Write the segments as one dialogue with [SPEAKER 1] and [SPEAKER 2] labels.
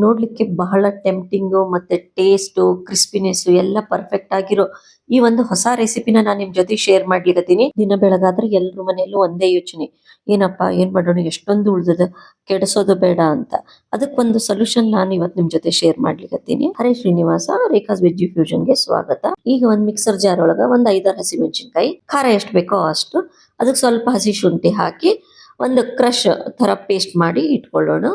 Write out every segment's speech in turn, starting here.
[SPEAKER 1] ನೋಡ್ಲಿಕ್ಕೆ ಬಹಳ ಟೆಂಪ್ಟಿಂಗು ಮತ್ತೆ ಟೇಸ್ಟು ಕ್ರಿಸ್ಪಿನೆಸ್ ಎಲ್ಲ ಪರ್ಫೆಕ್ಟ್ ಆಗಿರೋ ಈ ಒಂದು ಹೊಸ ರೆಸಿಪಿನ ನಾನು ನಿಮ್ ಜೊತೆ ಶೇರ್ ಮಾಡ್ಲಿಕತ್ತೀನಿ. ದಿನ ಬೆಳಗಾದ್ರೆ ಎಲ್ರ ಮನೆಯಲ್ಲೂ ಒಂದೇ ಯೋಚನೆ, ಏನಪ್ಪಾ ಏನ್ ಮಾಡೋಣ, ಎಷ್ಟೊಂದು ಉಳ್ದದ, ಕೆಡಿಸೋದು ಬೇಡ ಅಂತ. ಅದಕ್ಕೊಂದು ಸೊಲ್ಯೂಷನ್ ನಾನು ಇವತ್ತು ನಿಮ್ ಜೊತೆ ಶೇರ್ ಮಾಡ್ಲಿಕತ್ತೀನಿ. ಹರೇ ಶ್ರೀನಿವಾಸ, ರೇಖಾಸ್ ವೆಜ್ ಫ್ಯೂಷನ್ಗೆ ಸ್ವಾಗತ. ಈಗ ಒಂದ್ ಮಿಕ್ಸರ್ ಜಾರ್ ಒಳಗ ಒಂದ್ 5-6 ಹಸಿಮೆಣಸಿನ್ಕಾಯಿ, ಖಾರ ಎಷ್ಟು ಬೇಕೋ ಅಷ್ಟು, ಅದಕ್ಕೆ ಸ್ವಲ್ಪ ಹಸಿ ಶುಂಠಿ ಹಾಕಿ ಒಂದು ಕ್ರಶ್ ತರ ಪೇಸ್ಟ್ ಮಾಡಿ ಇಟ್ಕೊಳ್ಳೋಣ.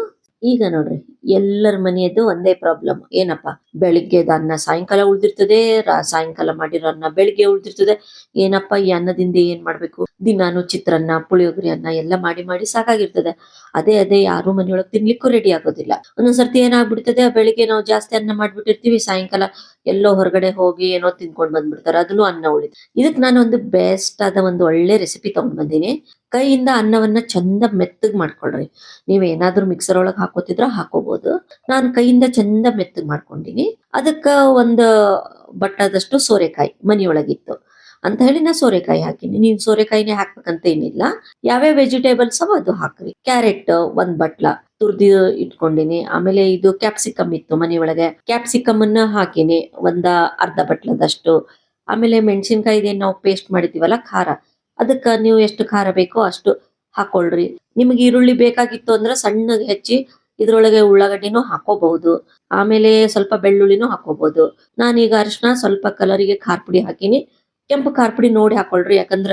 [SPEAKER 1] ಈಗ ನೋಡ್ರಿ, ಎಲ್ಲರ ಮನೆಯದು ಒಂದೇ ಪ್ರಾಬ್ಲಮ್. ಏನಪ್ಪಾ, ಬೆಳಿಗ್ಗೆದ ಅನ್ನ ಸಾಯಂಕಾಲ ಉಳ್ದಿರ್ತದೆ, ಸಾಯಂಕಾಲ ಮಾಡಿರೋ ಅನ್ನ ಬೆಳಿಗ್ಗೆ ಉಳ್ದಿರ್ತದೆ. ಏನಪ್ಪಾ ಈ ಅನ್ನದಿಂದ ಏನ್ ಮಾಡ್ಬೇಕು, ದಿನಾನು ಚಿತ್ರಾನ್ನ ಪುಳಿಯೋಗರೆ ಅನ್ನ ಎಲ್ಲ ಮಾಡಿ ಮಾಡಿ ಸಾಕಾಗಿರ್ತದೆ. ಅದೇ ಯಾರು ಮನೆಯೊಳಗೆ ತಿನ್ಲಿಕ್ಕೂ ರೆಡಿ ಆಗೋದಿಲ್ಲ. ಒಂದೊಂದ್ಸರ್ತಿ ಏನಾಗ್ಬಿಡ್ತದೆ, ಬೆಳಿಗ್ಗೆ ನಾವು ಜಾಸ್ತಿ ಅನ್ನ ಮಾಡ್ಬಿಟ್ಟಿರ್ತೀವಿ, ಸಾಯಂಕಾಲ ಎಲ್ಲೋ ಹೊರಗಡೆ ಹೋಗಿ ಏನೋ ತಿನ್ಕೊಂಡ್ ಬಂದ್ಬಿಡ್ತಾರೆ, ಅದನ್ನು ಅನ್ನ ಉಳಿದು. ಇದಕ್ ನಾನು ಒಂದು ಬೆಸ್ಟ್ ಆದ ಒಂದು ಒಳ್ಳೆ ರೆಸಿಪಿ ತಗೊಂಡ್ ಬಂದೀನಿ. ಕೈಯಿಂದ ಅನ್ನವನ್ನ ಚಂದ ಮೆತ್ತಗ್ ಮಾಡ್ಕೊಳ್ರಿ. ನೀವ್ ಏನಾದ್ರೂ ಮಿಕ್ಸರ್ ಒಳಗ್ ಹಾಕೋತಿದ್ರ ಹಾಕೋಬಹುದು. ನಾನು ಕೈಯಿಂದ ಚಂದ ಮೆತ್ತಗ್ ಮಾಡ್ಕೊಂಡಿನಿ. ಅದಕ್ಕ ಒಂದು ಬಟ್ಟದಷ್ಟು ಸೋರೆಕಾಯಿ ಮನಿಯೊಳಗಿತ್ತು ಅಂತ ಹೇಳಿ ನಾ ಸೋರೆಕಾಯಿ ಹಾಕಿನಿ. ನೀವು ಸೋರೆಕಾಯಿನೇ ಹಾಕ್ಬೇಕಂತ ಏನಿಲ್ಲ, ಯಾವ್ಯಾವ ವೆಜಿಟೇಬಲ್ಸ್ ಅವ ಅದು ಹಾಕ್ರಿ. ಕ್ಯಾರೆಟ್ ಒಂದ್ ಬಟ್ಲ ತುರ್ದಿ ಇಟ್ಕೊಂಡಿನಿ. ಆಮೇಲೆ ಇದು ಕ್ಯಾಪ್ಸಿಕಮ್ ಇತ್ತು ಮನೆಯೊಳಗೆ, ಕ್ಯಾಪ್ಸಿಕಮ್ ಅನ್ನ ಹಾಕಿನಿ ಒಂದ ಅರ್ಧ ಬಟ್ಲದಷ್ಟು. ಆಮೇಲೆ ಮೆಣಸಿನ್ಕಾಯಿದೇನ್ ನಾವು ಪೇಸ್ಟ್ ಮಾಡಿದೀವಲ್ಲ ಖಾರ, ಅದಕ್ಕ ನೀವು ಎಷ್ಟು ಖಾರ ಬೇಕೋ ಅಷ್ಟು ಹಾಕೊಳ್ರಿ. ನಿಮ್ಗೆ ಈರುಳ್ಳಿ ಬೇಕಾಗಿತ್ತು ಅಂದ್ರೆ ಸಣ್ಣಗೆ ಹೆಚ್ಚಿ ಇದ್ರೊಳಗೆ ಉಳ್ಳಾಗಡ್ಡಿನೂ ಹಾಕೋಬಹುದು. ಆಮೇಲೆ ಸ್ವಲ್ಪ ಬೆಳ್ಳುಳ್ಳಿನೂ ಹಾಕೋಬಹುದು. ನಾನೀಗ ಅರಿಶಿನ ಸ್ವಲ್ಪ ಕಲರಿಗೆ ಖಾರ ಪುಡಿ ಹಾಕಿನಿ. ಕೆಂಪು ಖಾರ ಪುಡಿ ನೋಡಿ ಹಾಕೊಳ್ರಿ, ಯಾಕಂದ್ರ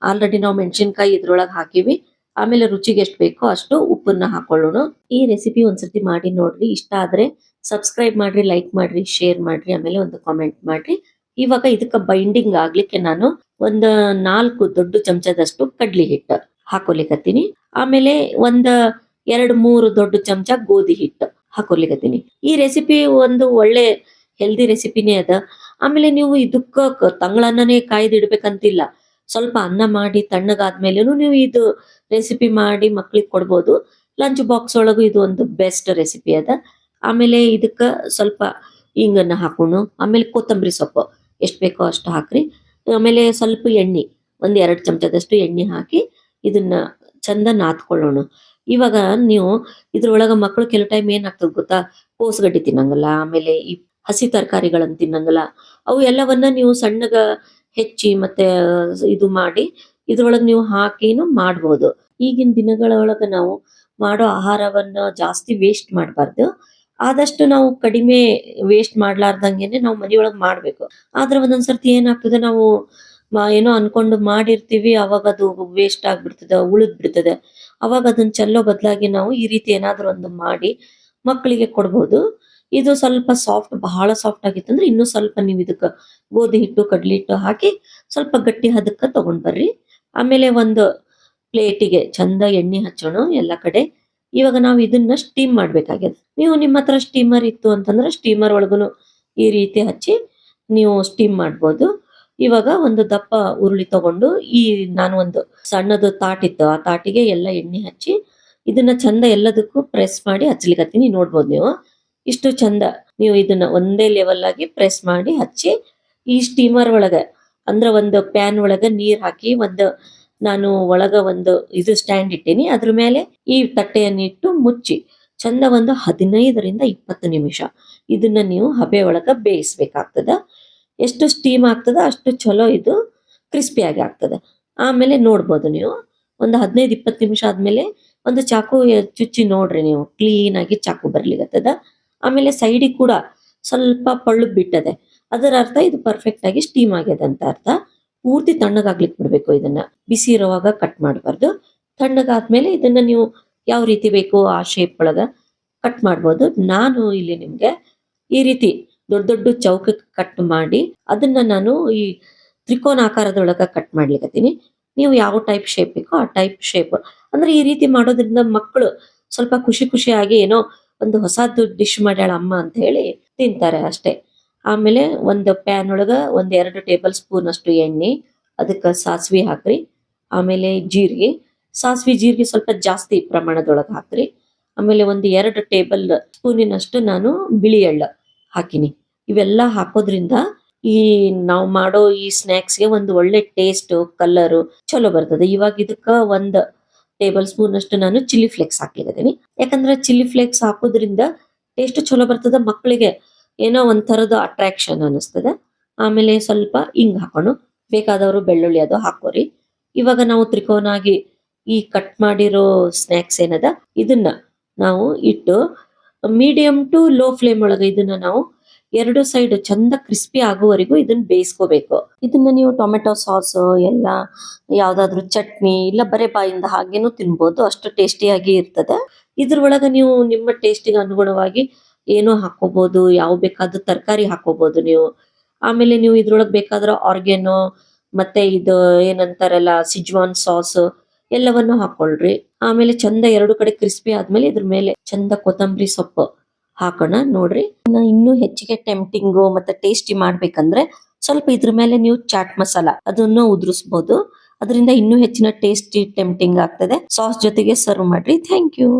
[SPEAKER 1] ಆಲ್ರೆಡಿ ನಾವು ಮೆಣಸಿನ್ಕಾಯಿ ಇದ್ರೊಳಗೆ ಹಾಕಿವಿ. ಆಮೇಲೆ ರುಚಿಗೆ ಎಷ್ಟು ಬೇಕೋ ಅಷ್ಟು ಉಪ್ಪನ್ನ ಹಾಕೊಳ್ಳೋಣ. ಈ ರೆಸಿಪಿ ಒಂದ್ಸತಿ ಮಾಡಿ ನೋಡ್ರಿ. ಇಷ್ಟ ಆದ್ರೆ ಸಬ್ಸ್ಕ್ರೈಬ್ ಮಾಡ್ರಿ, ಲೈಕ್ ಮಾಡ್ರಿ, ಶೇರ್ ಮಾಡ್ರಿ, ಆಮೇಲೆ ಒಂದು ಕಾಮೆಂಟ್ ಮಾಡ್ರಿ. ಇವಾಗ ಇದಕ್ಕ ಬೈಂಡಿಂಗ್ ಆಗ್ಲಿಕ್ಕೆ ನಾನು ಒಂದ್ 4 ದೊಡ್ಡ ಚಮಚದಷ್ಟು ಕಡ್ಲಿ ಹಿಟ್ಟು ಹಾಕೊಲಿಕತ್ತೀನಿ. ಆಮೇಲೆ ಒಂದ್ 2-3 ದೊಡ್ಡ ಚಮಚ ಗೋಧಿ ಹಿಟ್ಟು ಹಾಕೊಲಿಕತ್ತೀನಿ. ಈ ರೆಸಿಪಿ ಒಂದು ಒಳ್ಳೆ ಹೆಲ್ದಿ ರೆಸಿಪಿನೇ ಅದ. ಆಮೇಲೆ ನೀವು ಇದಕ್ಕ ತಂಗಳನ್ನನೇ ಕಾಯ್ದಿಡ್ಬೇಕಂತಿಲ್ಲ. ಸ್ವಲ್ಪ ಅನ್ನ ಮಾಡಿ ತಣ್ಣಗಾದ್ಮೇಲೆನು ನೀವು ಇದು ರೆಸಿಪಿ ಮಾಡಿ ಮಕ್ಳಿಗೆ ಕೊಡ್ಬೋದು. ಲಂಚ್ ಬಾಕ್ಸ್ ಒಳಗು ಇದು ಒಂದು ಬೆಸ್ಟ್ ರೆಸಿಪಿ ಅದ. ಆಮೇಲೆ ಇದಕ್ಕ ಸ್ವಲ್ಪ ಹಿಂಗನ್ನ ಹಾಕೋಣ. ಆಮೇಲೆ ಕೊತ್ತಂಬರಿ ಸೊಪ್ಪು ಎಷ್ಟ್ ಬೇಕೋ ಅಷ್ಟು ಹಾಕ್ರಿ. ಆಮೇಲೆ ಸ್ವಲ್ಪ ಎಣ್ಣೆ, ಒಂದ್ 2 ಚಮಚದಷ್ಟು ಎಣ್ಣೆ ಹಾಕಿ ಇದನ್ನ ಚಂದ ನಾದ್ಕೊಳ್ಳೋಣ. ಇವಾಗ ನೀವು ಇದ್ರೊಳಗ ಮಕ್ಕಳು ಕೆಲವು ಟೈಮ್ ಏನಾಗ್ತದ ಗೊತ್ತಾ, ಕೋಸಗಡ್ಡಿ ತಿನ್ನಂಗಲ್ಲ, ಆಮೇಲೆ ಈ ಹಸಿ ತರಕಾರಿಗಳನ್ನ ತಿನ್ನಂಗಲ್ಲ. ಅವು ಎಲ್ಲವನ್ನ ನೀವು ಸಣ್ಣಗ ಹೆಚ್ಚಿ ಮತ್ತೆ ಇದು ಮಾಡಿ ಇದ್ರೊಳಗ ನೀವು ಹಾಕಿನು ಮಾಡ್ಬೋದು. ಈಗಿನ ದಿನಗಳೊಳಗ ನಾವು ಮಾಡೋ ಆಹಾರವನ್ನ ಜಾಸ್ತಿ ವೇಸ್ಟ್ ಮಾಡಬಾರ್ದು. ಆದಷ್ಟು ನಾವು ಕಡಿಮೆ ವೇಸ್ಟ್ ಮಾಡ್ಲಾರ್ದಂಗೆನೆ ನಾವು ಮನಿಯೊಳಗ್ ಮಾಡ್ಬೇಕು. ಆದ್ರೆ ಒಂದೊಂದ್ಸರ್ತಿ ಏನಾಗ್ತದೆ, ನಾವು ಏನೋ ಅನ್ಕೊಂಡು ಮಾಡಿರ್ತೀವಿ, ಅವಾಗ ಅದು ವೇಸ್ಟ್ ಆಗ್ಬಿಡ್ತದೆ, ಉಳಿದ್ ಬಿಡ್ತದೆ. ಅವಾಗ ಅದನ್ನ ಚೆಲ್ಲೋ ಬದಲಾಗಿ ನಾವು ಈ ರೀತಿ ಏನಾದ್ರೂ ಒಂದು ಮಾಡಿ ಮಕ್ಕಳಿಗೆ ಕೊಡ್ಬೋದು. ಇದು ಸ್ವಲ್ಪ ಸಾಫ್ಟ್, ಬಹಳ ಸಾಫ್ಟ್ ಆಗಿತ್ತಂದ್ರೆ ಇನ್ನೂ ಸ್ವಲ್ಪ ನೀವು ಇದಕ್ಕ ಗೋಧಿ ಹಿಟ್ಟು ಕಡ್ಲಿ ಹಿಟ್ಟು ಹಾಕಿ ಸ್ವಲ್ಪ ಗಟ್ಟಿ ಹದಕ್ಕ ತಗೊಂಡ್ ಬರ್ರಿ. ಆಮೇಲೆ ಒಂದು ಪ್ಲೇಟಿಗೆ ಚಂದ ಎಣ್ಣೆ ಹಚ್ಚೋಣ ಎಲ್ಲ ಕಡೆ. ಇವಾಗ ನಾವು ಇದನ್ನ ಸ್ಟೀಮ್ ಮಾಡ್ಬೇಕಾಗ್ಯದ. ನೀವು ನಿಮ್ಮ ಹತ್ರ ಸ್ಟೀಮರ್ ಇತ್ತು ಅಂತಂದ್ರೆ ಸ್ಟೀಮರ್ ಒಳಗುನು ಈ ರೀತಿ ಹಚ್ಚಿ ನೀವು ಸ್ಟೀಮ್ ಮಾಡ್ಬೋದು. ಇವಾಗ ಒಂದು ದಪ್ಪ ಉರುಳಿ ತಗೊಂಡು, ಈ ನಾನು ಒಂದು ಸಣ್ಣದು ತಾಟಿತ್ತು, ಆ ತಾಟಿಗೆ ಎಲ್ಲ ಎಣ್ಣೆ ಹಚ್ಚಿ ಇದನ್ನ ಚಂದ ಎಲ್ಲದಕ್ಕೂ ಪ್ರೆಸ್ ಮಾಡಿ ಹಚ್ಲಿಕತ್ತೀನಿ. ನೋಡ್ಬೋದು ನೀವು ಇಷ್ಟು ಚಂದ ನೀವು ಇದನ್ನ ಒಂದೇ ಲೆವೆಲ್ ಆಗಿ ಪ್ರೆಸ್ ಮಾಡಿ ಹಚ್ಚಿ ಈ ಸ್ಟೀಮರ್ ಒಳಗ, ಅಂದ್ರ ಒಂದು ಪ್ಯಾನ್ ಒಳಗ ನೀರ್ ಹಾಕಿ ನಾನು ಒಳಗ ಒಂದು ಇದು ಸ್ಟ್ಯಾಂಡ್ ಇಟ್ಟೀನಿ. ಅದ್ರ ಮೇಲೆ ಈ ತಟ್ಟೆಯನ್ನಿಟ್ಟು ಮುಚ್ಚಿ ಚಂದ ಒಂದು 15-20 ನಿಮಿಷ ಇದನ್ನ ನೀವು ಹಬೆ ಒಳಗ ಬೇಯಿಸ್ಬೇಕಾಗ್ತದ. ಎಷ್ಟು ಸ್ಟೀಮ್ ಆಗ್ತದ ಅಷ್ಟು ಚಲೋ ಇದು ಕ್ರಿಸ್ಪಿಯಾಗಿ ಆಗ್ತದೆ. ಆಮೇಲೆ ನೋಡ್ಬೋದು ನೀವು ಒಂದು 15-20 ನಿಮಿಷ ಆದ್ಮೇಲೆ ಒಂದು ಚಾಕು ಚುಚ್ಚಿ ನೋಡ್ರಿ, ನೀವು ಕ್ಲೀನ್ ಆಗಿ ಚಾಕು ಬರ್ಲಿಕತ್ತದ. ಆಮೇಲೆ ಸೈಡಿಗೆ ಕೂಡ ಸ್ವಲ್ಪ ಪಳ್ಳು ಬಿಟ್ಟದೆ, ಅದರ ಅರ್ಥ ಇದು ಪರ್ಫೆಕ್ಟ್ ಆಗಿ ಸ್ಟೀಮ್ ಆಗ್ಯದ ಅಂತ ಅರ್ಥ. ಪೂರ್ತಿ ತಣ್ಣಗಾಗ್ಲಿಕ್ಕೆ ಬಿಡ್ಬೇಕು. ಇದನ್ನ ಬಿಸಿ ಇರುವಾಗ ಕಟ್ ಮಾಡಬಾರ್ದು. ತಣ್ಣಗಾದ್ಮೇಲೆ ಇದನ್ನ ನೀವು ಯಾವ ರೀತಿ ಬೇಕೋ ಆ ಶೇಪ್ ಒಳಗ ಕಟ್ ಮಾಡ್ಬೋದು. ನಾನು ಇಲ್ಲಿ ನಿಮ್ಗೆ ಈ ರೀತಿ ದೊಡ್ಡ ದೊಡ್ಡ ಚೌಕಕ್ಕೆ ಕಟ್ ಮಾಡಿ ಅದನ್ನ ನಾನು ಈ ತ್ರಿಕೋನ ಆಕಾರದೊಳಗ ಕಟ್ ಮಾಡ್ಲಿಕತ್ತೀನಿ. ನೀವು ಯಾವ ಟೈಪ್ ಶೇಪ್ ಬೇಕೋ ಆ ಟೈಪ್ ಶೇಪ್, ಅಂದ್ರೆ ಈ ರೀತಿ ಮಾಡೋದ್ರಿಂದ ಮಕ್ಕಳು ಸ್ವಲ್ಪ ಖುಷಿ ಖುಷಿಯಾಗಿ ಏನೋ ಒಂದು ಹೊಸದು ಡಿಶ್ ಮಾಡ್ಯಾಳ ಅಮ್ಮ ಅಂತ ಹೇಳಿ ತಿಂತಾರೆ ಅಷ್ಟೇ. ಆಮೇಲೆ ಒಂದು ಪ್ಯಾನ್ ಒಳಗ 1-2 ಟೇಬಲ್ ಸ್ಪೂನ್ ಅಷ್ಟು ಎಣ್ಣೆ, ಅದಕ್ಕ ಸಾಸಿವೆ ಹಾಕ್ರಿ. ಆಮೇಲೆ ಜೀರಿಗೆ, ಸಾಸಿವೆ ಜೀರಿಗೆ ಸ್ವಲ್ಪ ಜಾಸ್ತಿ ಪ್ರಮಾಣದೊಳಗೆ ಹಾಕ್ರಿ. ಆಮೇಲೆ 1-2 ಟೇಬಲ್ ಸ್ಪೂನಿನಷ್ಟು ನಾನು ಬಿಳಿ ಎಳ್ಳು ಹಾಕಿನಿ. ಇವೆಲ್ಲ ಹಾಕೋದ್ರಿಂದ ಈ ನಾವು ಮಾಡೋ ಈ ಸ್ನಾಕ್ಸ್ಗೆ ಒಂದು ಒಳ್ಳೆ ಟೇಸ್ಟ್, ಕಲರ್ ಚಲೋ ಬರ್ತದೆ. ಇವಾಗ ಇದಕ್ಕ 1 ಟೇಬಲ್ ಸ್ಪೂನ್ ಅಷ್ಟು ನಾನು ಚಿಲ್ಲಿ ಫ್ಲೇಕ್ಸ್ ಹಾಕ್ಲಿಕತ್ತೀನಿ. ಯಾಕಂದ್ರೆ ಚಿಲ್ಲಿ ಫ್ಲೇಕ್ಸ್ ಹಾಕೋದ್ರಿಂದ ಟೇಸ್ಟ್ ಚಲೋ ಬರ್ತದ ಮಕ್ಕಳಿಗೆ ಏನೋ ಒಂಥರದ ಅಟ್ರಾಕ್ಷನ್ ಅನಿಸ್ತದೆ. ಆಮೇಲೆ ಸ್ವಲ್ಪ ಹಿಂಗ್ ಹಾಕೋಣ, ಬೇಕಾದವರು ಬೆಳ್ಳುಳ್ಳಿ ಅದು ಹಾಕೋರಿ. ಇವಾಗ ನಾವು ತ್ರಿಕೋನಾಗಿ ಈ ಕಟ್ ಮಾಡಿರೋ ಸ್ನಾಕ್ಸ್ ಏನದ ಇದನ್ನ ನಾವು ಇಟ್ಟು ಮೀಡಿಯಂ ಟು ಲೋ ಫ್ಲೇಮ್ ಒಳಗೆ ಇದನ್ನ ನಾವು ಎರಡು ಸೈಡ್ ಚಂದ ಕ್ರಿಸ್ಪಿ ಆಗುವವರೆಗೂ ಇದನ್ನ ಬೇಯಿಸ್ಕೋಬೇಕು. ಇದನ್ನ ನೀವು ಟೊಮೆಟೊ ಸಾಸ್ ಎಲ್ಲ ಯಾವ್ದಾದ್ರು ಚಟ್ನಿ ಇಲ್ಲ ಬರೇ ಬಾಯಿಂದ ಹಾಗೇನು ತಿನ್ಬೋದು, ಅಷ್ಟು ಟೇಸ್ಟಿಯಾಗಿ ಇರ್ತದೆ. ಇದ್ರೊಳಗ ನೀವು ನಿಮ್ಮ ಟೇಸ್ಟಿಗೆ ಅನುಗುಣವಾಗಿ ಏನೋ ಹಾಕೋಬಹುದು, ಯಾವ ಬೇಕಾದ ತರಕಾರಿ ಹಾಕೋಬಹುದು ನೀವು. ಆಮೇಲೆ ನೀವು ಇದ್ರೊಳಗೆ ಬೇಕಾದ್ರೆ ಆರ್ಗ್ಯಾನೋ ಮತ್ತೆ ಇದು ಏನಂತಾರಲ್ಲ ಸಿಜ್ವಾನ್ ಸಾಸ್ ಎಲ್ಲವನ್ನು ಹಾಕೊಳ್ರಿ. ಆಮೇಲೆ ಚಂದ ಎರಡು ಕಡೆ ಕ್ರಿಸ್ಪಿ ಆದ್ಮೇಲೆ ಇದ್ರ ಮೇಲೆ ಚಂದ ಕೊತ್ತಂಬರಿ ಸೊಪ್ಪು ಹಾಕೋಣ. ನೋಡ್ರಿ, ಇನ್ನೂ ಹೆಚ್ಚಿಗೆ ಟೆಂಪ್ಟಿಂಗು ಮತ್ತೆ ಟೇಸ್ಟಿ ಮಾಡ್ಬೇಕಂದ್ರೆ ಸ್ವಲ್ಪ ಇದ್ರ ಮೇಲೆ ನೀವು ಚಾಟ್ ಮಸಾಲ ಅದನ್ನು ಉದುರಿಸಬಹುದು. ಅದರಿಂದ ಇನ್ನೂ ಹೆಚ್ಚಿನ ಟೇಸ್ಟಿ ಟೆಂಪ್ಟಿಂಗ್ ಆಗ್ತದೆ. ಸಾಸ್ ಜೊತೆಗೆ ಸರ್ವ್ ಮಾಡ್ರಿ. Thank you.